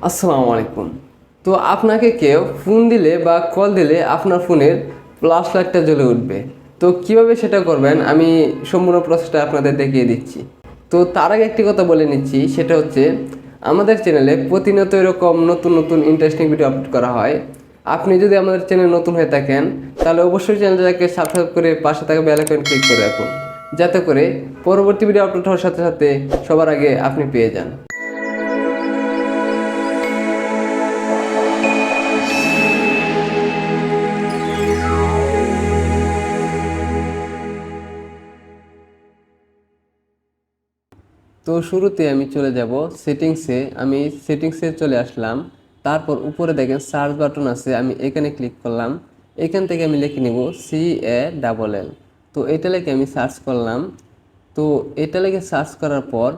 আসসালামু আলাইকুম। তো আপনাকে কেউ ফোন দিলে বা কল দিলে আপনার ফোনের ফ্ল্যাশ লাইটটা জ্বলে উঠবে। তো কিভাবে সেটা করবেন আমি সম্পূর্ণ প্রসেসটা আপনাদের দেখিয়ে দিচ্ছি। তো তার আগে একটি কথা বলে নিচ্ছি, সেটা হচ্ছে আমাদের চ্যানেলে প্রতিনিয়ত এরকম নতুন নতুন ইন্টারেস্টিং ভিডিও আপলোড করা হয়। আপনি যদি আমাদের চ্যানেল নতুন হয়ে থাকেন তাহলে অবশ্যই চ্যানেলটাকে সাবস্ক্রাইব করে পাশে থাকা বেল আইকন ক্লিক করে রাখুন, যাতে করে পরবর্তী ভিডিও আপলোড হওয়ার সাথে সাথে সবার আগে আপনি পেয়ে যান। তো শুরুতে আমি চলে যাব সেটিংসে। আমি সেটিংসে চলে আসলাম। তারপর উপরে দেখেন সার্চ বাটন আছে, আমি এখানে ক্লিক করলাম। এখান থেকে আমি লিখে নেব CALL। তো এটা লিখে আমি সার্চ করলাম। তো এটা লিখে সার্চ করার পর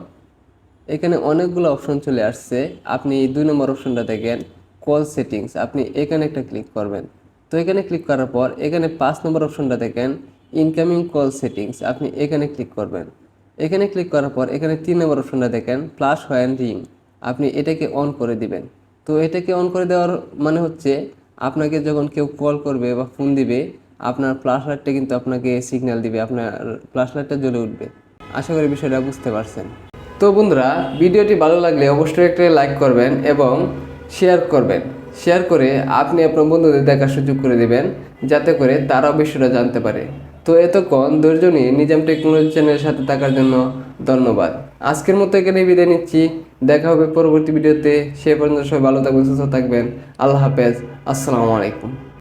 এখানে অনেকগুলো অপশন চলে আসছে। আপনি 2 নম্বর অপশনটা দেখেন কল সেটিংস, আপনি এখানে একটা ক্লিক করবেন। তো এখানে ক্লিক করার পর এখানে 5 নম্বর অপশনটা দেখেন ইনকামিং কল সেটিংস, আপনি এখানে ক্লিক করবেন। এখানে ক্লিক করার পর এখানে 3 নম্বর অপশনটা দেখেন ফ্ল্যাশ হোয়েন রিং, আপনি এটাকে অন করে দিবেন। তো এটাকে অন করে দেওয়ার মানে হচ্ছে আপনাকে যখন কেউ কল করবে বা ফোন দিবে, আপনার ফ্ল্যাশ লাইটটা কিন্তু আপনাকে সিগন্যাল দিবে, আপনার ফ্ল্যাশ লাইটটা জ্বলে উঠবে। আশা করি বিষয়টা বুঝতে পারছেন। তো বন্ধুরা, ভিডিওটি ভালো লাগলে অবশ্যই একটা লাইক করবেন এবং শেয়ার করবেন। শেয়ার করে আপনি আপনার বন্ধুদের দেখার সুযোগ করে দিবেন, যাতে করে তারাও বিষয়টা জানতে পারে। তো এতক্ষণ ধৈর্য নিয়ে নিজাম টেকনোলজি চ্যানেলের সাথে থাকার জন্য ধন্যবাদ। আজকের মতো এখানে বিদায় নিচ্ছি। দেখা হবে পরবর্তী ভিডিওতে। সে পর্যন্ত সবাই ভালো থাকবেন, সুস্থ থাকবেন। আল্লাহ হাফেজ। আসসালামু আলাইকুম।